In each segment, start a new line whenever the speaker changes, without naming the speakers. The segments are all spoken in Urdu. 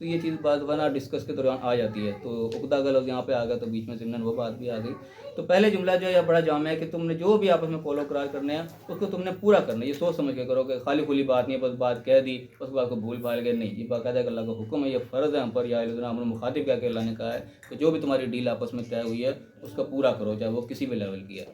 تو یہ چیز بعض دفعہ ڈسکس کے دوران آ جاتی ہے، تو عقدہ کا لفظ یہاں پہ آ گیا تو بیچ میں ضمن وہ بات بھی آ گئی۔ تو پہلے جملہ جو ہے بڑا جامع ہے کہ تم نے جو بھی آپس میں قول و قرار کرنے ہیں اس کو تم نے پورا کرنا ہے، یہ سوچ سمجھ کے کرو کہ خالی کھلی بات نہیں ہے، بس بات کہہ دی اس بات کو بھول بھال گئے، نہیں، یہ باقاعدہ کہ اللہ کا حکم ہے، یہ فرض ہے ہم پر، یا مخاطب کیا کہ اللہ نے کہا ہے کہ جو بھی تمہاری ڈیل آپس میں طے ہوئی ہے اس کا پورا کرو، چاہے وہ کسی بھی لیول کی ہے۔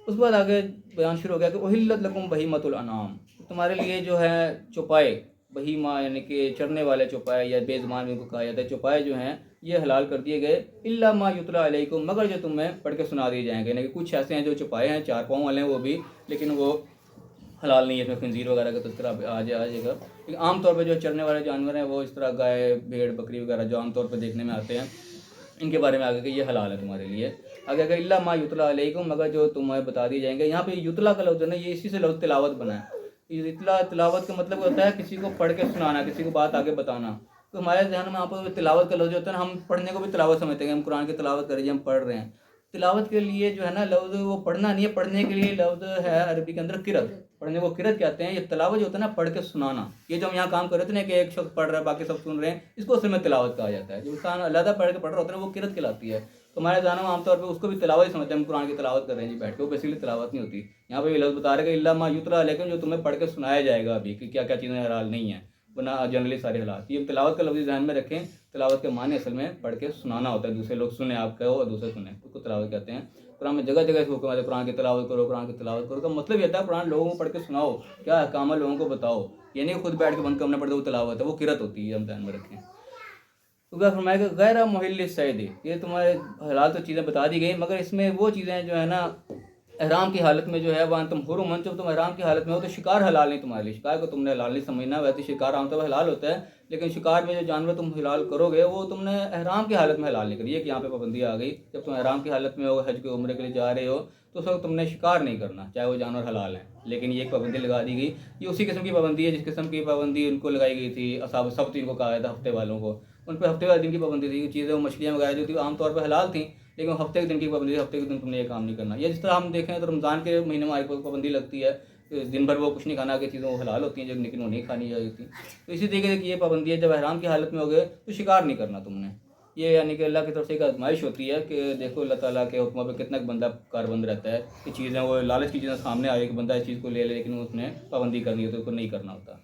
اس کے بعد آگے بیان شروع ہو گیا کہ احلت لکم بہیمۃ الانعام، تمہارے لیے جو ہے چوپائے، بہیمہ یعنی کہ چرنے والے چوپائے یا بے زبان ان کو کہا جاتا ہے، چوپائے جو ہیں یہ حلال کر دیے گئے، الا ما یتلی علیکم، مگر جو تمہیں پڑھ کے سنا دیے جائیں گے، یعنی کہ کچھ ایسے ہیں جو چوپائے ہیں 4 پاؤں والے ہیں وہ بھی، لیکن وہ حلال نہیں ہے، اس میں خنزیر وغیرہ کا تذکرہ آ جائے گا، لیکن عام طور پہ جو چرنے والے جانور ہیں وہ اس طرح گائے بھیڑ بکری وغیرہ جو عام طور پہ دیکھنے میں آتے ہیں، ان کے بارے میں آگے کہ یہ حلال ہے تمہارے لیے۔ آگے کہ الا ما یتلی علیکم، مگر جو تمہیں بتا دی جائیں گے، یہاں پہ یتلا کا لفظ ہے نا، یہ اسی سے لفظ تلاوت بنا ہے۔ تلاوت کا مطلب ہوتا ہے کسی کو پڑھ کے سنانا، کسی کو بات آگے بتانا۔ تو ہمارے ذہن میں آپ تلاوت کا لفظ جو ہوتا ہے نا، ہم پڑھنے کو بھی تلاوت سمجھتے ہیں کہ ہم قرآن کی تلاوت کر رہے ہیں، ہم پڑھ رہے ہیں۔ تلاوت کے لیے جو ہے نا لفظ وہ پڑھنا نہیں ہے، پڑھنے کے لیے لفظ ہے عربی کے اندر قرأت، پڑھنے کو قرأت کہتے ہیں۔ یہ تلاوت جو ہوتا ہے نا پڑھ کے سنانا، یہ جو ہم یہاں کام کر رہے تھے نا کہ ایک شخص پڑھ رہا ہے باقی سب سن رہے ہیں، اس کو اصل میں تلاوت کہا جاتا ہے۔ جو انسان علیحدہ پڑھ کے پڑھ رہا ہوتا ہے نا وہ قرأت کہلاتی ہے۔ تو ہمارے ذہن میں عام طور پہ اس کو بھی تلاوت ہی سمجھتے ہیں، ہم قرآن کی تلاوت کر رہے ہیں جی بیٹھ کے، وہ بیسیکلی تلاوت نہیں ہوتی۔ یہاں پہ یہ لفظ بتا رہے کہ الا ما یتلی علیکم، جو تمہیں پڑھ کے سنایا جائے گا ابھی کہ کیا کیا چیزیں حلال نہیں ہیں، ورنہ جنرلی سارے حالات۔ یہ تلاوت کا لفظ ذہن میں رکھیں، تلاوت کے معنی اصل میں پڑھ کے سنانا ہوتا ہے، دوسرے لوگ سنیں، آپ کہو اور دوسرے سنیں، اس کو تلاوت کہتے ہیں۔ قرآن میں جگہ جگہ اس حکم ہے قرآن کی تلاوت کرو، قرآن کی تلاوت کرو، کا مطلب یہ تھا قرآن لوگوں کو پڑھ کے سناؤ، کیا احکام ہے لوگوں کو بتاؤ، یہ نہیں خود بیٹھ کے بند کرنا پڑتا، وہ تلاوت ہے، وہ قرأت ہوتی ہے، ہم ذہن میں رکھیں۔ تو کیا فرمایا کہ غیر محل الصید، یہ تمہارے حلال تو چیزیں بتا دی گئی، مگر اس میں وہ چیزیں جو ہے نا احرام کی حالت میں جو ہے وہاں تم حرم، جب تم احرام کی حالت میں ہو تو شکار حلال نہیں تمہارے لیے، شکار کو تم نے حلال نہیں سمجھنا، ویسے شکار عام طور پر حلال ہوتا ہے، لیکن شکار میں جو جانور تم حلال کرو گے وہ تم نے احرام کی حالت میں حلال نہیں کری، یہ کہ یہاں پہ پابندی آ گئی، جب تم احرام کی حالت میں ہو، حج کے عمرے کے لیے جا رہے ہو تو اس وقت تم نے شکار نہیں کرنا، چاہے وہ جانور حلال ہیں، لیکن یہ ایک پابندی لگا دی گئی۔ یہ اسی قسم کی پابندی ہے جس قسم کی پابندی ان کو لگائی گئی تھی اصحاب السبت، ان کو کہا گیا تھا ہفتے والوں کو، ان پہ ہفتے والے دن کی پابندی تھی، چیزیں وہ مچھلیاں وغیرہ جو تھی عام طور پہ حلال تھیں، لیکن ہفتے کے دن کی پابندی، ہفتے کے دن تم نے یہ کام نہیں کرنا۔ یا جس طرح ہم دیکھیں تو رمضان کے مہینے میں ہماری پابندی لگتی ہے، دن بھر وہ کچھ نہیں کھانا کی چیزیں وہ حلال ہوتی ہیں، لیکن وہ نہیں کھانی جاتی۔ تو اسی طریقے سے یہ پابندی ہے، جب احرام کی حالت میں ہو گئے تو شکار نہیں کرنا تم نے، یہ یعنی کہ اللہ کی طرف سے ایک آزمائش ہوتی ہے کہ دیکھو اللہ تعالیٰ کے حکموں پہ کتنا بندہ کاربند رہتا ہے کہ چیزیں وہ لالچ کی چیزیں سامنے آئے کہ بندہ اس چیز کو لے لے، لیکن اس نے پابندی کرنی ہے تو اس کو نہیں کرنا ہوتا۔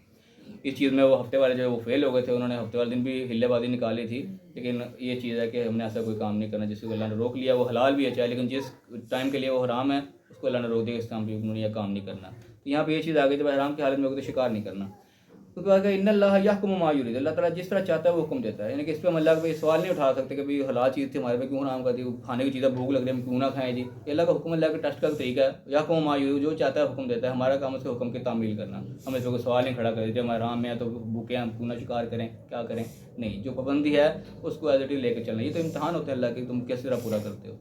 اس چیز میں وہ ہفتے والے جو وہ فیل ہو گئے تھے، انہوں نے ہفتے والے دن بھی ہلے بازی نکالی تھی، لیکن یہ چیز ہے کہ ہم نے ایسا کوئی کام نہیں کرنا جس کو اللہ نے روک لیا، وہ حلال بھی ہے چاہے، لیکن جس ٹائم کے لیے وہ حرام ہے اس کو اللہ نے روک دیا، اس ٹائم بھی انہوں نے یہ کام نہیں کرنا۔ تو یہاں پہ یہ چیز آ گئی جب حرام کی حالت میں ہو تو شکار نہیں کرنا۔ تو کہا کہ ان اللہ یحکم ما یرید، اللہ تعالیٰ جس طرح چاہتا ہے وہ حکم دیتا ہے، یعنی کہ اس پہ ہم اللہ کا یہ سوال نہیں اٹھا سکتے کہ بھائی حلال چیز تھی ہمارے پہ کیوں حرام کر دی، کھانے کی چیزیں بھوک لگ رہی ہے ہم کیوں نہ کھائیں جی، یہ اللہ کا حکم، اللہ کے ٹیسٹ کا طریقہ ہے، یحکم ما یرید، جو چاہتا ہے حکم دیتا ہے، ہمارا کام اس کے حکم کی تعمیل کرنا، ہم اس پہ کوئی سوال نہیں کھڑا کر دیتے ہم حرام میں ہیں تو بھوکے ہم کیوں نہ شکار کریں، کیا کریں، نہیں، جو پابندی ہے اس کو ایز اٹ از لے کے چلنا، یہ تو امتحان ہوتا ہے اللہ کے تم کس طرح پورا کرتے ہو۔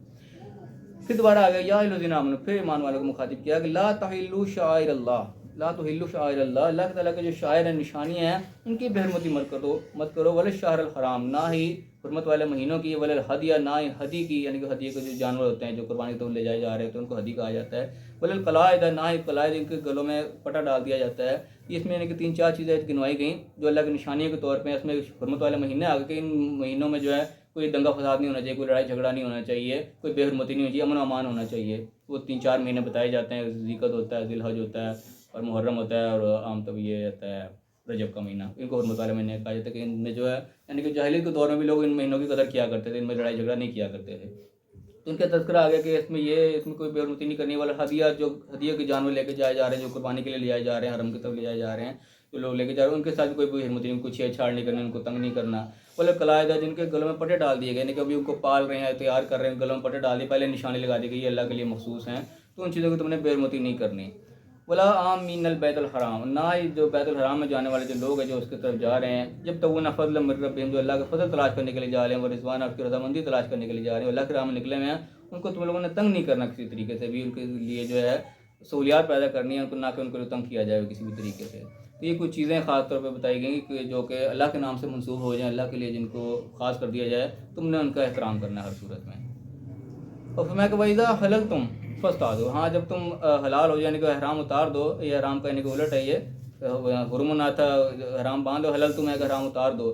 پھر دوبارہ آ گیا یا الذین آمنوا، پھر ایمان والوں کو مخاطب کیا کہ لا تحلوا شعائر اللہ، لا تحلوا شعائر اللہ، اللہ تعالیٰ کے جو شاعر ہیں، نشانیاں ہیں، ان کی بے حرمتی مت کرو، ولا الشہر الحرام، نہ ہی حرمت والے مہینوں کی، ولا الہدیہ، نہ ہی ہدی کی، یعنی کہ ہدیے کے جو جانور ہوتے ہیں جو قربانی تو لے جائے جا رہے ہوتے ہیں ان کو ہدی کہا جاتا ہے، ولا القلائد، نہ ہی قلائد، ان کے گلوں میں پٹا ڈال دیا جاتا ہے۔ اس میں یعنی کہ 3-4 چیزیں گنوائی گئیں جو اللہ کی نشانیوں کے طور پہ، اس میں حرمت والے مہینے آ گئے کہ ان مہینوں میں جو ہے کوئی دنگا فساد نہیں ہونا چاہیے، کوئی لڑائی جھگڑا نہیں ہونا چاہیے، کوئی بے حرمتی نہیں ہونی چاہیے، امن و امان ہونا چاہیے۔ وہ 3-4 مہینے بتائے جاتے ہیں، ذیقعد ہوتا ہے، ذی الحج ہوتا ہے اور محرم ہوتا ہے، اور عام طب یہ رہتا ہے رجب کا مہینہ، ان کو حرمت والے مہینے کہا جاتا ہے کہ ان میں جو ہے یعنی کہ جاہلیت کے دور میں بھی لوگ ان مہینوں کی قدر کیا کرتے تھے، ان میں لڑائی جھگڑا نہیں کیا کرتے تھے۔ تو ان کا تذکرہ آ گیا کہ اس میں کوئی بے حرمتی نہیں کرنے والا، ہدیہ جو ہدیہ کے جانور لے کے جائے جا رہے ہیں، جو قربانی کے لیے لے جائے جا رہے ہیں، حرم کی طرف لے جائے جا رہے ہیں، جو لوگ لے کے جا رہے ہیں ان کے ساتھ کوئی بے حرمتی نہیں، ان کو چھیڑ چھاڑ نہیں کرنا، ان کو تنگ نہیں کرنا۔ بولے قلائد، جن کے گلوں میں پٹے ڈال دیے گئے، یعنی کہ ابھی ان کو پال رہے ہیں، تیار کر رہے ہیں، گلوں میں پٹے ڈال دیے، پہلے نشانی لگا دی گئی یہ اللہ کے لیے مخصوص ہیں، تو ان چیزوں کی تم نے بے حرمتی نہیں کرنی۔ ولا آمین البیت الحرام، نہ ہی جو بیت الحرام میں جانے والے جو لوگ ہیں جو اس کی طرف جا رہے ہیں، جب تغون فضلا من ربہم، جو اللہ کا فضل تلاش کرنے کے لیے جا رہے ہیں، وہ رضوان، آپ کی رضامندی تلاش کرنے کے لیے جا رہے ہیں، اللہ کے راہ میں نکلے ہوئے ہیں، ان کو تم لوگوں نے تنگ نہیں کرنا کسی طریقے سے بھی، ان کے لیے جو ہے سہولیات پیدا کرنی ہے، ان کو نہ کہ ان کو تنگ کیا جائے کسی بھی طریقے سے۔ تو یہ کچھ چیزیں خاص طور پہ بتائی گئیں کہ جو کہ اللہ کے نام سے منسوب ہو جائیں، اللہ کے لیے جن کو خاص کر دیا جائے، تم نے ان کا احترام کرنا ہے ہر صورت میں۔ اور فرمایا کہ وَإِذَا حَلَلْتُمْ فَاصْطَادُوا، ہاں جب تم حلال ہو جائے، یعنی کہ احرام اتار دو، یہ احرام کا یعنی کہ الٹ ہے، یہ حرم نہ تھا، احرام باندھو، حلل تم ہے کہ احرام اتار دو،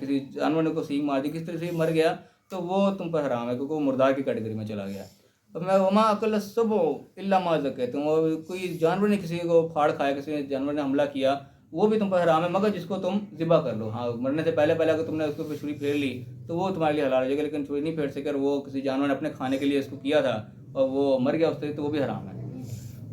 کسی جانور نے کو سینگ مار دی، کس طرح سے مر گیا تو وہ تم پر حرام ہے، کیونکہ وہ مردار کی کیٹیگری میں چلا گیا۔ اور میں وما عقل السبع الا ما ذکیتم، اور کوئی جانور نے کسی کو پھاڑ کھایا، کسی جانور نے حملہ کیا، وہ بھی تم پر حرام ہے مگر جس کو تم ذبح کر لو۔ ہاں، مرنے سے پہلے اگر تم نے اس کو چھری پھیر لی تو وہ تمہارے لیے حلال ہو جائے گا، لیکن چھری نہیں پھیر سکے اور وہ کسی جانور نے اپنے کھانے کے لیے اس کو کیا تھا اور وہ مر گیا اس سے، تو وہ بھی حرام ہے۔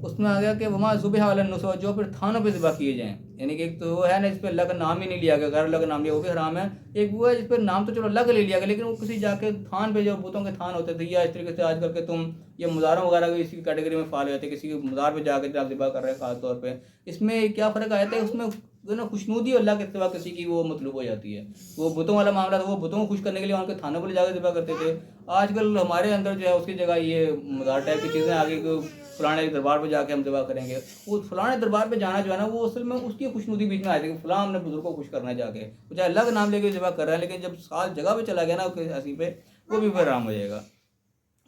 اس میں آ گیا کہ وما ذبح علی النصب، جو پھر تھانوں پہ ذبح کیے جائیں، یعنی کہ ایک تو وہ ہے نا جس پہ اللہ کا نام ہی نہیں لیا گیا، غیر اللہ کا نام لیا، وہ بھی حرام ہے۔ ایک وہ ہے جس پہ نام تو چلو اللہ کا لے لیا گیا، لیکن وہ کسی جا کے تھان پہ، جو بتوں کے تھان ہوتے تھے، یا اس طریقے سے آج کل کے تم یہ مزاروں وغیرہ بھی اسی کیٹیگری میں فال ہوتے ہیں، کسی کے مزار پہ جا کے آپ ذبح کر رہے ہیں خاص طور پہ، اس میں کیا فرق آیا تھا؟ اس میں خوشنودی اللہ کے سوا کسی کی وہ مطلوب ہو جاتی ہے۔ وہ بتوں والا معاملہ تھا، وہ بتوں کو خوش کرنے کے لیے ان کے تھانوں پر جا کے ذبح کرتے تھے۔ آج کل ہمارے اندر جو ہے اس کی جگہ یہ مزار ٹائپ کی چیزیں آ گئی کہ فلانے دربار پہ جا کے ہم ذبح کریں گے۔ وہ فلانے دربار پہ جانا جو ہے نا، وہ اصل میں اس کی خوشنودی بیچ میں آئی تھی کہ فلاں ہم نے بزرگ کو خوش کرنا ہے جا کے، وہ چاہے اللہ کا نام لے کے ذبح کر رہا ہے، لیکن جب خاص جگہ پہ چلا گیا نا ایسی پہ، وہ بھی پھر حرام ہو جائے گا۔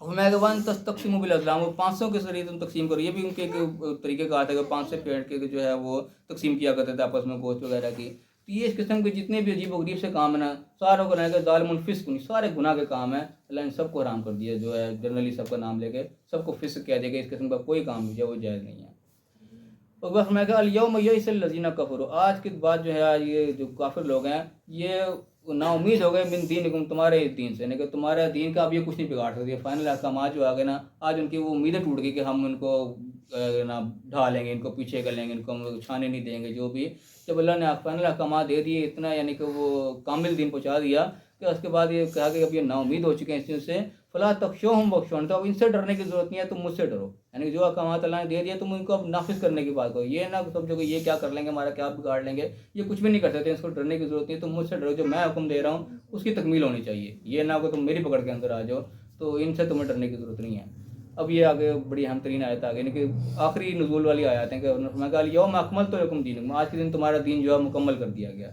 اور میں کہ ون تستقسموا بالازلام، وہ 500 کے ذریعے تم تقسیم کرو، یہ بھی ان کے ایک طریقے کا آتا ہے کہ 500 پھینٹ کے جو ہے وہ تقسیم کیا کرتے تھے آپس میں گوشت وغیرہ کی۔ تو یہ اس قسم کے جتنے بھی عجیب و غریب سے کام ہے نا، ساروں کو رہے گا ظالم الفسق، سارے گناہ کے کام ہیں، اللہ نے سب کو حرام کر دیا، جو ہے جنرلی سب کا نام لے کے سب کو فسق کہہ دے گا، اس قسم کا کوئی کام جو ہے وہ جائز نہیں ہے۔ اور بس میں کہا الیوم یئس الذین کفروا، آج کے بعد جو ہے آج یہ جو کافر لوگ ہیں یہ نا امید ہو گئے من دینکم، تمہارے دین سے، یعنی کہ تمہارے دین کا اب یہ کچھ نہیں بگاڑ سکتی، فائنل احکامات جو آ گئے نا، آج ان کی وہ امیدیں ٹوٹ گئی کہ ہم ان کو نا ڈھالیں گے، ان کو پیچھے کر لیں گے، ان کو ہم چھانے نہیں دیں گے۔ جو بھی جب اللہ نے فائنل احکامات دے دیے اتنا، یعنی کہ وہ کامل دین پہنچا دیا کہ اس کے بعد یہ کہا کہ اب یہ نا امید ہو چکے ہیں اس چیز سے، فلا تخشوہم واخشون، تو اب ان سے ڈرنے کی ضرورت نہیں ہے، تم مجھ سے ڈرو، یعنی کہ جو احکامات اللہ نے دے دیا تم ان کو اب نافذ کرنے کی بات کرو، یہ نہ سمجھو کہ یہ کیا کر لیں گے، ہمارا کیا بگاڑ لیں گے، یہ کچھ بھی نہیں کر سکتے، اس کو ڈرنے کی ضرورت نہیں ہے، تم مجھ سے ڈرو، جو میں حکم دے رہا ہوں اس کی تکمیل ہونی چاہیے، یہ نہ کہ تم میری پکڑ کے اندر آ جاؤ، تو ان سے تمہیں ڈرنے کی ضرورت نہیں ہے۔ اب یہ آگے بڑی اہم ترین آیت آگے، یعنی کہ آخری نزول والی آیات ہیں کہ میں کہا الیوم اکملت لکم دینکم، آج کے دن تمہارا دین جو ہے مکمل کر دیا گیا،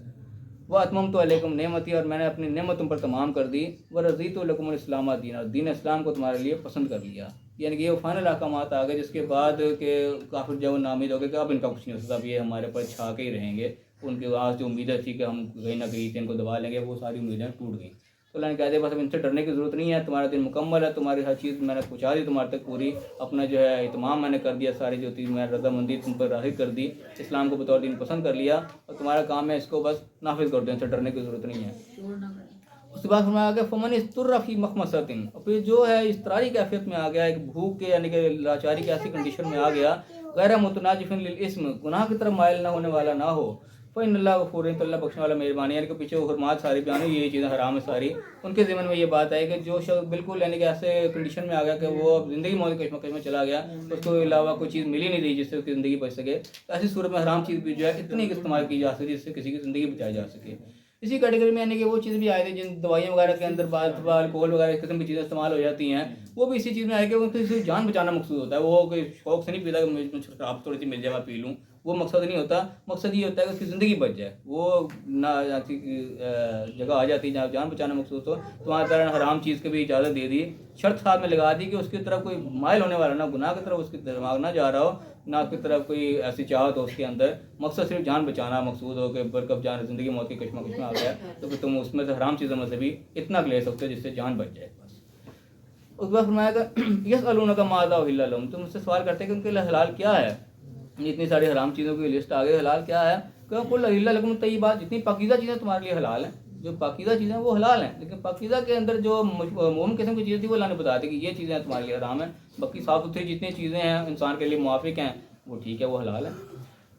واتممت علیکم نعمتی، اور میں نے اپنی نعمت تم پر تمام کر دی، ورضیت لکم الاسلام دینا، اور دین اسلام کو تمہارے لیے پسند کر لیا، یعنی کہ یہ فائنل احکامات آ گئے جس کے بعد کہ کافر جو نامید ہو گئے کہ اب ان کا کچھ نہیں ہو سکتا، اب یہ ہمارے پر چھا کے ہی رہیں گے، ان کے آج جو امیدیں تھی کہ ہم کہیں نہ کہیں سے ان کو دبا لیں گے، وہ ساری امیدیں ٹوٹ گئیں۔ تو اللہ نے کہہ دیا بس اب ان سے ڈرنے کی ضرورت نہیں ہے، تمہارا دن مکمل ہے، تمہاری ہر چیز میں نے پہنچا دی تمہارے تک پوری، اپنا جو ہے اہتمام میں نے کر دیا، ساری جو چیز میں رضامندی تم پر ظاہر کر دی، اسلام کو بطور دین پسند کر لیا، اور تمہارا کام ہے اس کو بس نافذ کر دو، ان سے ڈرنے کی ضرورت نہیں ہے۔ اس کے بعد فرمایا کہ فمن اضطر فی مخمصۃ، اور پھر جو ہے اضطراری کیفیت میں آ گیا، ایک بھوک کے یعنی کہ لاچاری کی ایسی کنڈیشن میں آ گیا، غیر متناجف للاسم، گناہ کی طرف مائل نہ ہونے والا نہ ہو، فإن اللہ غفور، تو اللہ بخشنے والا مہربانی ہے، یعنی کہ پیچھے وہ حرمات ساری بیان ہوئی، یہ چیزیں حرام ہے ساری، ان کے ذمن میں یہ بات ہے کہ جو شخص بالکل یعنی کہ ایسے کنڈیشن میں آ گیا کہ وہ اب زندگی موت کے کشمکش میں چلا گیا، اس کو علاوہ کوئی چیز ملی نہیں رہی جس سے اس کی زندگی بچ سکے، تو ایسی صورت میں حرام چیز بھی جو ہے اتنی استعمال کی جا سکتی جس سے کسی کی زندگی بچائی جا سکے۔ اسی کیٹیگری میں یعنی کہ وہ چیزیں بھی آئی تھی جن دوائیاں وغیرہ کے اندر بعض الکوہل وغیرہ اس قسم کی چیزیں استعمال ہو جاتی ہیں، وہ بھی اسی چیز میں آئے کہ ان کی جان بچانا مقصود ہوتا ہے، وہ کوئی شوق سے نہیں پیتا کہ مجھے شراب تھوڑی سی مل جائے میں پی لوں، وہ مقصد نہیں ہوتا، مقصد یہ ہوتا ہے کہ اس کی زندگی بچ جائے، وہ نہ جگہ آ جاتی ہے جہاں جان بچانا مقصود ہو، تو وہاں تعالیٰ نے حرام چیز کی بھی اجازت دے دی، شرط ساتھ میں لگا دی کہ اس کی طرف کوئی مائل ہونے والا نہ گناہ کی طرف اس کی دماغ نہ جا رہا ہو، نہ اس کی طرف کوئی ایسی چاہت ہو اس کے اندر، مقصد صرف جان بچانا مقصود ہو کہ برکب جان زندگی موت کی کشمکش میں آ گیا، تو پھر تم اس میں سے حرام چیزوں میں سے بھی اتنا لے سکتے ہو جس سے جان بچ جائے بس۔ اس بار فرمایا کہ یسألونک ماذا احل لہم، تم مجھ سے سوال کرتے ہیں کہ ان کے لیے حلال کیا ہے، اتنی ساری حرام چیزوں کی لسٹ آ گئی، حلال کیا ہے، کہ قل احل لکم الطیبات، جتنی پاکیزہ چیزیں تمہارے لیے حلال ہیں، جو پاکیزہ چیزیں وہ حلال ہیں، لیکن پاکیزہ کے اندر جو موم قسم کی چیزیں تھی وہ اللہ نے بتا دی کہ یہ چیزیں تمہارے لیے حرام ہیں، باقی صاف ستھری جتنی چیزیں ہیں انسان کے لیے موافق ہیں وہ ٹھیک ہے، وہ حلال ہیں۔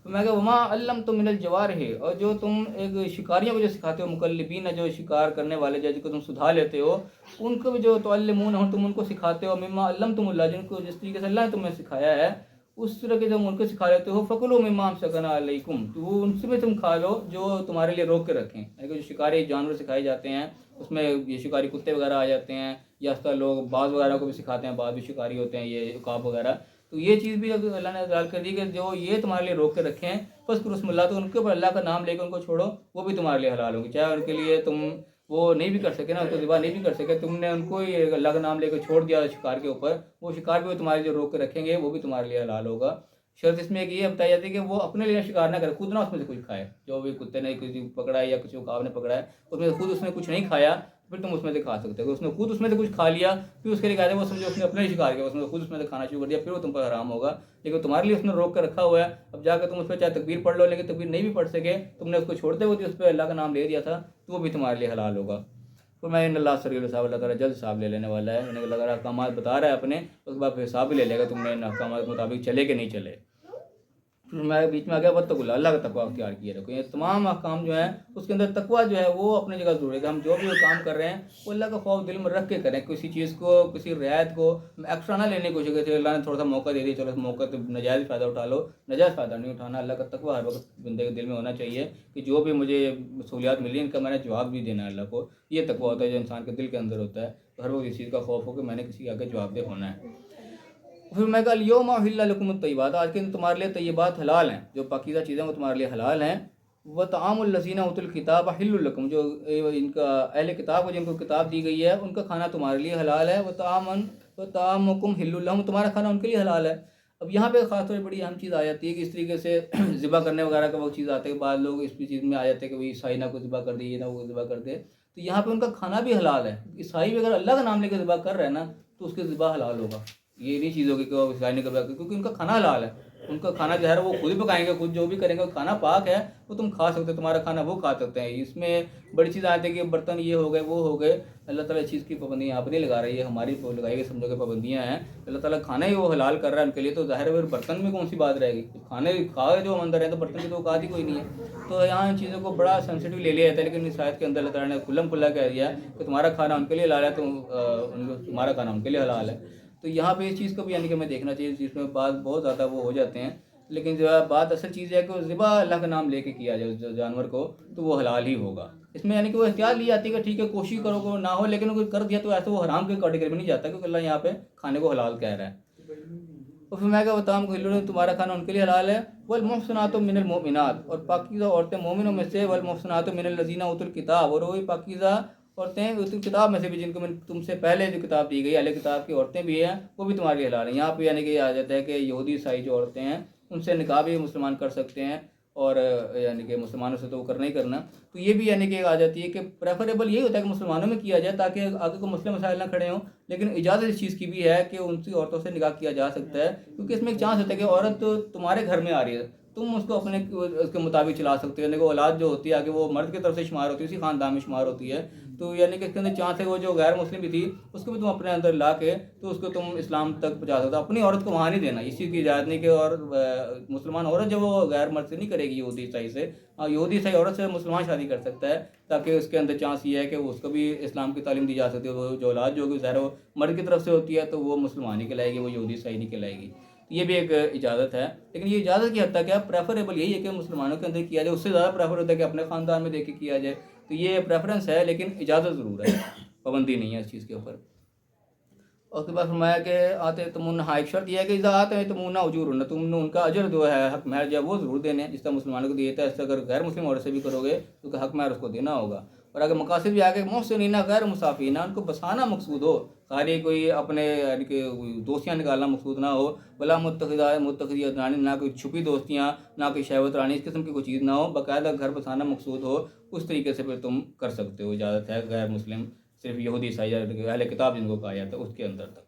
تو میں کہ وما علمتم من الجوارح، اور جو تم ایک شکاریوں کو جو سکھاتے ہو، مکلبین جو شکار کرنے والے جن کو تم سدھا لیتے ہو، ان کو بھی جو تعلمون ہو تم ان کو سکھاتے ہو، مما علمتم اللہ، جن کو جس طریقے سے اللہ نے تمہیں سکھایا ہے اس طرح کے تم ان کو سکھا لیتے ہو، فکلوا مما امسکنا علیکم، تو وہ ان سے بھی تم کھا لو جو تمہارے لیے روک کے رکھیں، یعنی کہ جو شکاری جانور سکھائے جاتے ہیں اس میں یہ شکاری کتے وغیرہ آ جاتے ہیں، یا اس طرح لوگ باز وغیرہ کو بھی سکھاتے ہیں، باز بھی شکاری ہوتے ہیں، یہ عقاب وغیرہ، تو یہ چیز بھی اللہ نے حلال کر دی کہ جو یہ تمہارے لیے روک کے رکھیں بس رسم اللہ، تو ان کے اوپر اللہ کا نام لے کے ان کو چھوڑو، وہ بھی تمہارے لیے حلال ہوگی، چاہے ان کے لیے تم وہ نہیں بھی کر سکے نا، ان کو ذبح نہیں بھی کر سکے، تم نے ان کو یہ اللہ کا نام لے کے چھوڑ دیا شکار کے اوپر، وہ شکار بھی تمہارے جو روک کے رکھیں گے وہ بھی تمہارے لیے حلال ہوگا۔ شرط اس میں ایک یہ بتائی جاتی ہے کہ وہ اپنے لیے شکار نہ کرے، خود نہ اس میں سے کچھ کھائے. جو بھی کتے نے کسی پکڑا ہے یا کسی عقاب نے پکڑا ہے اس میں سے خود اس نے کچھ نہیں کھایا، پھر تم اس میں سے کھا سکتے ہو. اس نے خود اس میں سے کچھ کھا لیا پھر اس کے لیے کہتے ہیں وہ سمجھو اس نے اپنے ہی شکار کیا، اس نے خود اس میں سے کھانا شروع کر دیا، پھر وہ تم پر حرام ہوگا. لیکن تمہارے لیے اس نے روک کر رکھا ہوا ہے، اب جا کے تم اس پہ چاہے تکبیر پڑھ لو، لیکن تکبیر نہیں بھی پڑھ سکے، تم نے اس کو چھوڑتے ہوئے اس پہ اللہ کا نام لے دیا تھا تو وہ بھی تمہارے لیے حلال ہوگا. تو میں اللہ سریع الحساب، اللہ تعالیٰ جلد حساب لے لینے والا ہے. اللہ تعالیٰ احکامات بتا رہا ہے اپنے، اس کے بعد پھر حساب بھی لے لے گا تم نے ان احکامات کے مطابق چلے کہ نہیں چلے. پھر میں بیچ میں آ گیا واتقوا اللہ، اللہ کا تقویٰ اختیار کیے رکھو. یہ تمام احکام جو ہیں اس کے اندر تقویٰ جو ہے وہ اپنی جگہ ضروری ہے کہ ہم جو بھی کام کر رہے ہیں وہ اللہ کا خوف دل میں رکھ کے کریں. کسی چیز کو، کسی رعایت کو ایکسٹرا نہ لینے کی کوشش کریں. اللہ نے تھوڑا سا موقع دے دیا، چلو اس موقع سے نجائز فائدہ اٹھا لو، نجائز فائدہ نہیں اٹھانا. اللہ کا تقویٰ ہر وقت بندے کے دل میں ہونا چاہیے کہ جو بھی مجھے سہولیات ملی ان کا میں نے جواب بھی دینا ہے اللہ کو. یہ تقویٰ ہوتا ہے جو انسان کے دل کے اندر ہوتا ہے. تو ہر وقت اس چیز کا خوف ہو کہ میں نے کسی کے آگے جواب دہ ہونا ہے. پھر میں کہا الیوم احل لکم الطیبات، آج کے دن تمہارے لیے طیبات حلال ہیں، جو پاکیزہ چیزیں وہ تمہارے لیے حلال ہیں. وطعام الذین اوتوا الکتاب حل لکم، جو ان کا اہل کتاب کو جن کو کتاب دی گئی ہے ان کا کھانا تمہارے لیے حلال ہے. وطعامکم حل لہم، تمہارا کھانا ان کے لیے حلال ہے. اب یہاں پہ خاص طور پر بڑی اہم چیز آ جاتی ہے کہ اس طریقے سے ذبح کرنے وغیرہ کا وہ چیز آتے ہے کہ بعض لوگ اس چیز میں آ جاتے ہیں کہ بھائی عیسائی نہ کوئی ذبح کر دے، یہ نہ وہ ذبح کر دے. تو یہاں پہ ان کا کھانا بھی حلال ہے. عیسائی بھی اگر اللہ کا نام لے کے ذبح کر رہے ہیں نا تو اس کے ذبح حلال ہوگا. یہ نہیں چیز ہوگی کہ وہ عیسائی نے ذبح کر، کیونکہ ان کا کھانا حلال ہے. ان کا کھانا جو ہے وہ خود ہی پکائیں گے، خود جو بھی کریں گے کھانا پاک ہے وہ تم کھا سکتے ہو، تمہارا کھانا وہ کھا سکتے ہیں. اس میں بڑی چیز آتی ہے کہ برتن یہ ہو گئے وہ ہو گئے. اللہ تعالیٰ اس چیز کی پابندی یہاں پہ نہیں لگا رہی ہے، ہماری لگائی گئی سمجھو کہ پابندیاں ہیں. اللہ تعالیٰ کھانا ہی وہ حلال کر رہا ہے ان کے لیے، تو ظاہر ہے برتن میں کون سی بات رہے گی. کھانے کھا جو ہم اندر ہیں تو برتن کی تو اوقات ہی کوئی نہیں ہے. تو یہاں ان چیزوں کو بڑا سینسٹیو لے لیا جاتا ہے، لیکن اس آیت کے اندر اللہ تعالیٰ نے کھلم کھلا کہہ دیا کہ تمہارا کھانا ان کے لیے حلال ہے، تمہارا کھانا ان کے لیے حلال ہے. تو یہاں پہ اس چیز کو بھی یعنی کہ ہمیں دیکھنا چاہیے، جس میں بات بہت زیادہ وہ ہو جاتے ہیں. لیکن جو ہے بات اصل چیز ہے کہ وہ ذبح اللہ کا نام لے کے کیا جائے جانور کو تو وہ حلال ہی ہوگا. اس میں یعنی کہ وہ احتیاط لی جاتی ہے کہ ٹھیک ہے کوشش کرو کہ نہ ہو، لیکن اگر کر دیا تو ایسا وہ حرام کے کیٹیگری میں نہیں جاتا، کیونکہ اللہ یہاں پہ کھانے کو حلال کہہ رہا ہے. اور پھر میں کہ وطعام کو حل، تمہارا کھانا ان کے لیے حلال ہے. والمحصنات من المؤمنات، اور پاکیزہ عورتیں مومنوں میں سے، والمحصنات من الذین اوتوا الکتاب، اور وہی پاکیزہ عورتیں کتاب میں سے بھی جن کو تم سے پہلے جو کتاب دی گئی، اہل کتاب کی عورتیں بھی ہیں وہ بھی تمہارے لیے حلال ہیں. یہاں پہ یعنی کہ یہ آ جاتا ہے کہ یہودی عیسائی جو عورتیں ہیں ان سے نکاح بھی مسلمان کر سکتے ہیں، اور یعنی کہ مسلمانوں سے تو وہ کرنا ہی کرنا. تو یہ بھی یعنی کہ آ جاتی ہے کہ پریفریبل یہی ہوتا ہے کہ مسلمانوں میں کیا جائے تاکہ آگے کو مسئلے مسائل نہ کھڑے ہوں. لیکن اجازت اس چیز کی بھی ہے کہ ان کی عورتوں سے نکاح کیا جا سکتا ہے، کیونکہ اس میں ایک چانس ہوتا ہے کہ عورت تمہارے گھر میں آ رہی ہے، تم اس کو اپنے اس کے مطابق چلا سکتے ہو. یعنی کہ اولاد جو ہوتی ہے آگے وہ مرد کی طرف سے شمار ہوتی ہے، اسی خاندان میں شمار ہوتی ہے. تو یعنی کہ اس کے اندر چانس ہے وہ جو غیر مسلم بھی تھی اس کو بھی تم اپنے اندر لا کے تو اس کو تم اسلام تک پہنچا سکتے ہو. اپنی عورت کو وہاں نہیں دینا، اس چیز کی اجازت نہیں کہ اور مسلمان عورت جو وہ غیر مرد سے نہیں کرے گی یہودی عیسائی سے. یہودی عیسائی عورت سے مسلمان شادی کر سکتا ہے تاکہ اس کے اندر چانس یہ ہے کہ اس کو بھی اسلام کی تعلیم دی جا سکتی ہے. وہ جو اولاد جو ہوگی ظاہر وہ مرد کی طرف سے ہوتی ہے تو وہ مسلمان ہی کہلائے گی، وہ یہودی عیسائی نہیں کہلائے گی. یہ بھی ایک اجازت ہے، لیکن یہ اجازت کی حد تک ہے. پریفریبل یہی ہے کہ مسلمانوں کے اندر کیا جائے، اس سے زیادہ پریفر ہوتا ہے کہ اپنے خاندان میں دیکھ کے کیا جائے. تو یہ پریفرنس ہے لیکن اجازت ضرور ہے، پابندی نہیں ہے اس چیز کے اوپر. اور اس کے بعد فرمایا کہ آتے تمون، ہاں ایک شرط یہ ہے کہ اذا آتے تمون اجور، تم نے ان کا اجر جو ہے حق مہر جو ہے وہ ضرور دینے، جس طرح مسلمانوں کو دیتا ہے اس طرح اگر غیر مسلم عورت سے بھی کرو گے تو حق مہر اس کو دینا ہوگا. اور اگر مقاصد بھی آگے محسنین غیر مسافین، ان کو بسانا مقصود ہو، خالی کوئی اپنے یعنی کہ دوستیاں نکالنا مقصود نہ ہو، بلا متخذی ادنان، نہ کوئی چھپی دوستیاں، نہ کوئی شہوت رانی، اس قسم کی کوئی چیز نہ ہو، باقاعدہ گھر بسانا مقصود ہو، اس طریقے سے پھر تم کر سکتے ہو. اجازت ہے غیر مسلم، صرف یہودی عیسائی اہل کتاب جن کو کہا جاتا ہے اس کے اندر تک.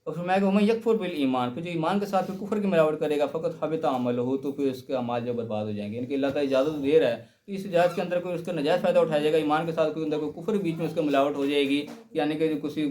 اور پھر میں کہ میں یکفر بالایمان، پھر جو ایمان کے ساتھ پھر کفر کی ملاوٹ کرے گا، فقط حبط عملہ، تو پھر اس کے اعمال جو برباد ہو جائیں گے. یعنی کہ اللہ تعالیٰ اجازت دے رہا ہے تو اس اجازت کے اندر کوئی اس کا نجائز فائدہ اٹھایا جائے گا، ایمان کے ساتھ کوئی اندر کوئی کفر بیچ میں اس کا ملاوٹ ہو جائے گی. یعنی کہ کسی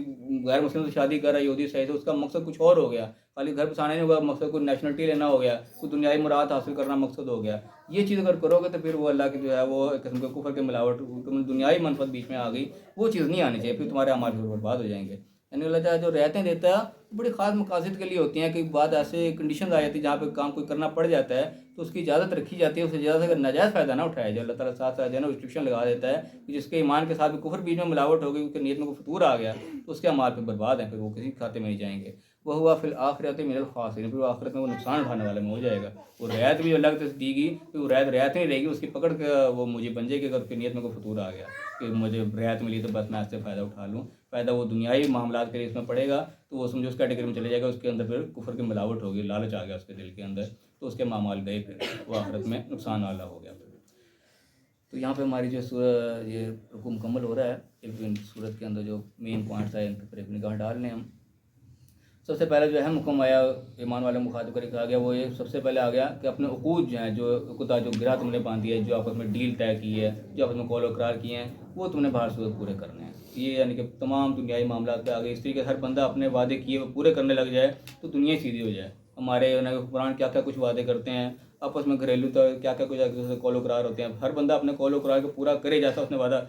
غیر مسلم سے شادی کر رہا ہے یہودی عیسائی سے، اس کا مقصد کچھ اور ہو گیا، خالی گھر بسانے نہیں ہوگا مقصد، کوئی نیشنلٹی لینا ہو گیا، کوئی دنیائی مراد حاصل کرنا مقصد ہو گیا. یہ چیز اگر کرو گے تو پھر وہ اللہ کی جو ہے وہ ایک قسم کے کفر کے ملاوٹ، دنیائی منفعت بیچ میں آ گئی، وہ چیز نہیں آنی چاہیے، پھر تمہارے اعمال برباد ہو جائیں گے. یعنی اللہ تعالیٰ جو رعایتیں دیتا ہے بڑی خاص مقاصد کے لیے ہوتی ہیں، کہ بعد ایسے کنڈیشنز آ جاتی ہیں جہاں پہ کام کوئی کرنا پڑ جاتا ہے تو اس کی اجازت رکھی جاتی ہے. اس اجازت اگر ناجائز فائدہ نہ اٹھایا جائے، اللہ تعالیٰ ساتھ ساتھ جو ہے نا ریسٹرکشن لگا دیتا ہے کہ جس کے ایمان کے ساتھ بھی کفر بیچ میں ملاوٹ ہوگی، کیونکہ نیت میں کوئی فطور آ گیا تو اس کے اعمال پہ برباد ہیں، پھر وہ کسی کھاتے میں نہیں جائیں گے. وہ ہوا فی الآخرۃ من الخاسرین، پھر وہ آخرت میں وہ نقصان اٹھانے والے میں ہو جائے گا. وہ رعایت بھی جو اللہ کی طرف سے دی گئی پھر وہ رعایت نہیں رہے گی، اس کی پکڑ کے وہ مجھے بن جائے گی اگر پھر نیت میں کوئی فطور آ گیا. کہ مجھے رعایت ملی تو بس میں اس سے فائدہ اٹھا لوں. فائدہ وہ دنیائی معاملات کے لیے اس میں پڑے گا تو وہ سمجھو اس کیٹیگری میں چلے جائے گا. اس کے اندر پھر کفر کی ملاوٹ ہوگی, لالچ آ گیا اس کے دل کے اندر, تو اس کے معاملات گئے, پھر وہ آخرت میں نقصان والا ہو گیا. تو یہاں پہ ہماری جو یہ رکوع مکمل ہو رہا ہے. ان صورت کے اندر جو مین پوائنٹس ہیں ان پر ایک نگاہ ڈال لیں ہم. سب سے پہلے جو اہم حکم آیا ایمان والے مخاطب کر کے آ گیا, وہ یہ سب سے پہلے آ گیا کہ اپنے عقود جو ہیں, جو عقدہ جو گرہ تم نے باندھی ہے, جو آپس میں ڈیل طے کی ہے, جو آپس میں قول و اقرار کیے ہیں, وہ تم نے بہر صورت پورے کرنے ہیں. یہ یعنی کہ تمام دنیائی معاملات پہ آ گئے. اس طریقے سے ہر بندہ اپنے وعدے کیے وہ پورے کرنے لگ جائے تو دنیا ہی سیدھی ہو جائے. ہمارے قرآن کیا کیا کچھ وعدے کرتے ہیں, آپس میں گھریلو کیا کیا کچھ قول و اقرار ہوتے ہیں. ہر بندہ اپنے قول و اقرار کو پورا کرے جیسا اس نے وعدہ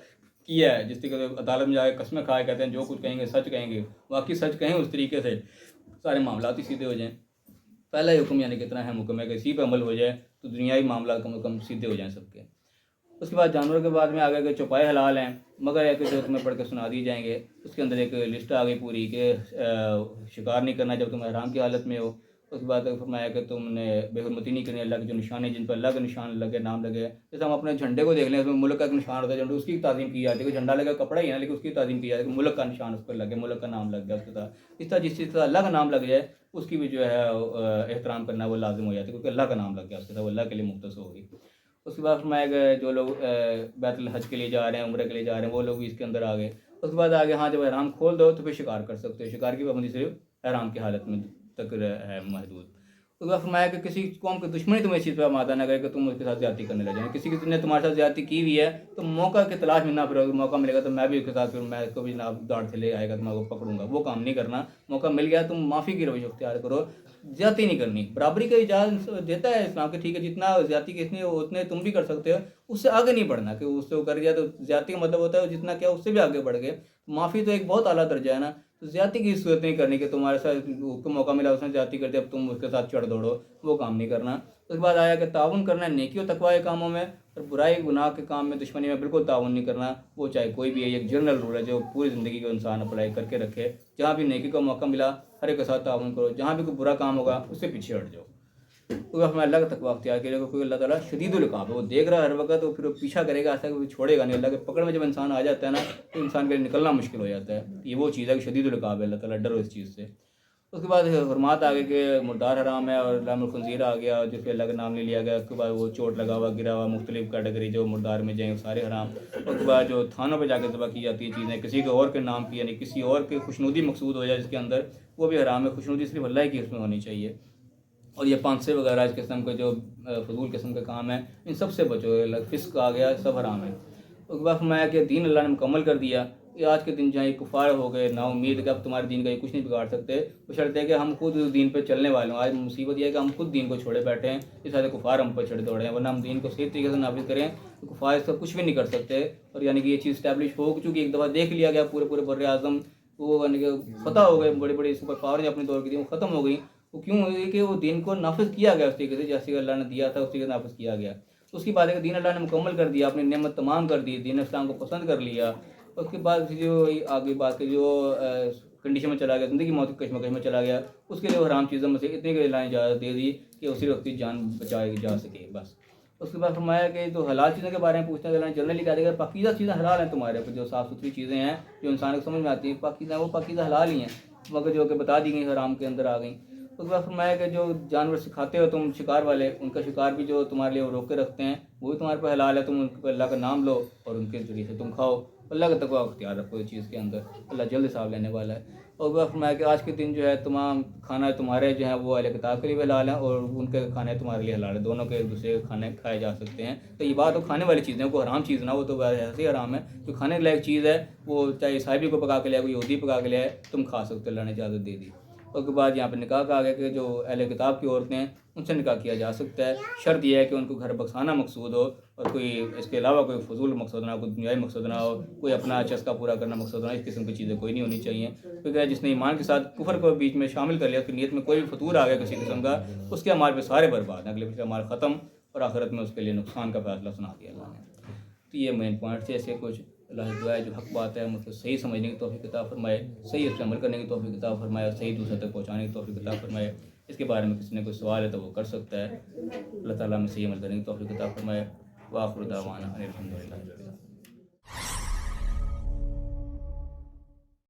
کیا ہے. جس طریقے سے عدالت میں جا کے قسمیں کھائے کہتے ہیں جو کچھ کہیں گے سچ کہیں گے, واقعی سچ کہیں, اس طریقے سے سارے معاملات ہی سیدھے ہو جائیں. پہلا حکم یعنی کہ اتنا اہم حکم ہے کہ اسی پہ عمل ہو جائے تو دنیائی معاملات کم از کم سیدھے ہو جائیں سب کے. اس کے بعد جانوروں کے بعد میں آگے کہ چوپائے حلال ہیں مگر ایک جو تمہیں پڑھ کے سنا دی جائیں گے. اس کے اندر ایک لسٹ آ گئی پوری کہ شکار نہیں کرنا جب تم احرام کی حالت میں ہو. اس کے بعد فرمایا کہ تم نے بے حرمتی نہیں کرنی, اللہ کے جو نشان ہیں جن پر اللہ کے نشان لگے, نام لگے. جیسے ہم اپنے جھنڈے کو دیکھ لیں, اس میں ملک کا ایک نشان ہوتا ہے, جھنڈے اس کی تعظیم کی جاتی ہے. کہ جھنڈا لگا کپڑا ہی ہے نا, لیکن اس کی تعظیم کی جاتی ہے کہ ملک کا نشان اس پر لگے, ملک کا نام لگ گیا اس کے ساتھ. اس طرح جس چیز کا اللہ کا نام لگ جائے اس کی بھی جو ہے احترام کرنا وہ لازم ہو جاتا ہے, کیونکہ اللہ کا نام لگ گیا اس کے ساتھ, وہ اللہ کے لیے مختص ہوگی. اس کے بعد فرمایا کہ جو لوگ بیت الحج کے لیے جا رہے ہیں, عمرہ کے لیے جا رہے ہیں, وہ لوگ بھی اس کے اندر آ گئے. اس کے بعد آگے ہاں جب احرام کھول دو تو پھر شکار کر سکتے ہو. شکار کی پابندی صرف احرام کی حالت میں تک ہے محدود. اس کے بعد فرمایا کہ کسی قوم کی دشمنی تمہیں اس چیز پہ آمادہ نہ کرے کہ تم اس کے ساتھ زیادتی کرنے لگ جائیں. کسی کی نے تمہارے ساتھ زیادتی کی ہوئی ہے تو موقع کی تلاش میں نہ پھرو. موقع ملے گا تو میں بھی اس کے ساتھ پھر میں اس کو بھی نہ داڑھ سے لے آئے گا تو میں وہ پکڑوں گا, وہ کام نہیں کرنا. موقع مل گیا تم معافی کی روش اختیار کرو, زیادتی نہیں کرنی. برابری کا اجازت دیتا ہے اسلام کہ ٹھیک ہے جتنا زیادتی کتنی اتنے تم بھی کر سکتے ہو, اس سے آگے نہیں بڑھنا کہ اس سے وہ کر گیا تو زیادتی کا مطلب ہوتا ہے جتنا کیا اس سے بھی آگے بڑھ گئے. معافی تو ایک بہت اعلیٰ درجہ ہے نا. تو زیادتی کی صورت نہیں کرنی کہ تمہارے ساتھ کو موقع ملا اس نے زیادتی کر دیا اب تم اس کے ساتھ چڑھ دوڑو, وہ کام نہیں کرنا. اس کے بعد آیا کہ تعاون کرنا ہے نیکی و تقوی کے کاموں میں, اور برائی گناہ کے کام میں دشمنی میں بالکل تعاون نہیں کرنا. وہ چاہے کوئی بھی ہے, ایک جنرل رول ہے جو پوری زندگی کو انسان اپلائی کر کے رکھے. جہاں بھی نیکی کا موقع ملا ہر ایک کے ساتھ تعاون کرو, جہاں بھی کوئی برا کام ہوگا اس سے پیچھے ہٹ جاؤ. تو ہمیں اللہ کا تقوی اختیار کرے گا, کیونکہ اللہ تعالیٰ شدید العقاب ہے, وہ دیکھ رہا ہے ہر وقت, تو پھر وہ پیچھا کرے گا, ایسا کہ وہ چھوڑے گا نہیں. اللہ کے پکڑ میں جب انسان آ جاتا ہے نا تو انسان کے لیے نکلنا مشکل ہو جاتا ہے. یہ وہ چیز ہے کہ شدید العقاب ہے, اللہ تعالیٰ ڈرو اس چیز سے. اس کے بعد حرمات آگے کہ مردار حرام ہے اور لحم الخنزیر آ گیا جس پہ اللہ کا نام نہیں لیا گیا. اس کے بعد وہ چوٹ لگا ہوا گرا ہوا مختلف کیٹیگری جو مردار میں جائیں سارے حرام. اس کے بعد جو تھانوں پہ جا کے ذبح کی جاتی ہے چیزیں کسی کے اور کے نام کی, یعنی کسی اور کی خوشنودی مقصود ہو جائے جس کے اندر, وہ بھی حرام ہے. خوشنودی صرف اللہ کی اس میں ہونی چاہیے. اور یہ پانسے وغیرہ اس قسم کے جو فضول قسم کے کام ہیں ان سب سے بچو. فسق آ گیا, سب حرام ہے. اس کے بعد فرمایا کہ دین اللہ نے مکمل کر دیا. یہ آج کے دن جہاں یہ کفار ہو گئے نا امید کہ اب تمہارے دین کا یہ کچھ نہیں بگاڑ سکتے, بشرطے کہ ہم خود دین پہ چلنے والے ہوں. آج مصیبت یہ ہے کہ ہم خود دین کو چھوڑے بیٹھے ہیں, اس وجہ سے کفار ہم پہ چڑھ دوڑے ہیں. ورنہ ہم دین کو صحیح طریقے سے نافذ کریں تو کفار اس کا کچھ بھی نہیں کر سکتے. اور یعنی کہ یہ چیز اسٹیبلش ہو چکی, ایک دفعہ دیکھ لیا گیا پورے بر اعظم, وہ یعنی کہ فتح ہو گئے, بڑی بڑی سپر پاور اپنے دور کی تھی وہ ختم ہو گئی. وہ کیوں ہوئی کہ وہ دین کو نافذ کیا گیا اس طریقے سے جیسے اللہ نے دیا تھا اس طریقے سے نافذ کیا گیا. اس کی بات ہے کہ دین اللہ نے مکمل کر دیا, اپنی نعمت تمام کر دی, دین اسلام کو پسند کر لیا. اس کے بعد جو آگے بات کی جو کنڈیشن میں چلا گیا, زندگی موت کی کشمکش میں چلا گیا, اس کے لیے حرام چیزوں میں سے اتنے کے اللہ نے اجازت دے دی کہ اسی وقت کی جان بچائی جا سکے بس. اس کے بعد فرمایا کہ جو حلال چیزوں کے بارے میں پوچھتے ہیں اللہ نے جنرلی کہا کہ پاکیزہ چیزیں حلال ہیں تمہارے اوپر, جو صاف ستھری چیزیں ہیں جو انسان کو سمجھ میں آتی ہیں پاکیزہ, وہ پاکیزہ حلال ہی ہیں, مگر جو کہ بتا دی گئی حرام کے اندر آ گئیں. اس کے بعد فرمایا کہ جو جانور سکھاتے ہو تم شکار والے, ان کا شکار بھی جو تمہارے لیے وہ روک کے رکھتے ہیں وہ بھی تمہارے پہ حلال ہے. تم ان پہ اللہ کا نام لو اور ان کے ذریعے سے تم کھاؤ, اللہ کا تقوی اختیار رکھو اس چیز کے اندر, اللہ جلد حساب لینے والا ہے. اور وہ فرمایا کہ آج کے دن جو ہے تمام کھانا تمہارے جو ہیں وہ اہل کتاب کے لیے حلال ہیں اور ان کے کھانے تمہارے لیے حلال ہیں, دونوں کے ایک دوسرے کے کھانے کھائے جا سکتے ہیں. تو یہ بات وہ کھانے والی چیزیں, کوئی حرام چیز نہ, وہ تو ایسے ہی حرام ہے. جو کھانے لائق چیز ہے وہ چاہے عیسائی کو پکا کے لے آئے, کوئی یہودی پکا کے لے آئے, تم کھا سکتے, اللہ نے اجازت دے دی. اس کے بعد یہاں پہ نکاح کا آگے کہ جو اہل کتاب کی عورتیں ہیں ان سے نکاح کیا جا سکتا ہے. شرط یہ ہے کہ ان کو گھر بسانا مقصود ہو اور کوئی اس کے علاوہ کوئی فضول مقصد نہ ہو, کوئی دنیائی مقصد نہ ہو, کوئی اپنا چسکا پورا کرنا مقصد نہ ہو. اس قسم کی چیزیں کوئی نہیں ہونی چاہیے, کیونکہ جس نے ایمان کے ساتھ کفر کو بیچ میں شامل کر لیا, اس کی نیت میں کوئی بھی فطور آ گیا کسی قسم کا, اس کے اعمال پہ سارے برباد ہیں, اگلے پچھلے اعمال ختم, اور آخرت میں اس کے لیے نقصان کا فیصلہ سنا دیا اللہ نے. تو یہ مین پوائنٹ تھے ایسے کچھ. اللہ دعا ہے جو حق بات ہے مطلب صحیح سمجھنے کی توفیق عطا فرمائے, صحیح اس پہ عمل کرنے کی توفیق عطا فرمائے, اور صحیح دوسرے تک پہنچانے کی توفیق عطا فرمائے. اس کے بارے میں کسی نے کوئی سوال ہے تو وہ کر سکتا ہے. اللہ تعالیٰ میں صحیح عمل کرنے کی توفیق عطا فرمائے. وآخر دعوانا الحمدللہ.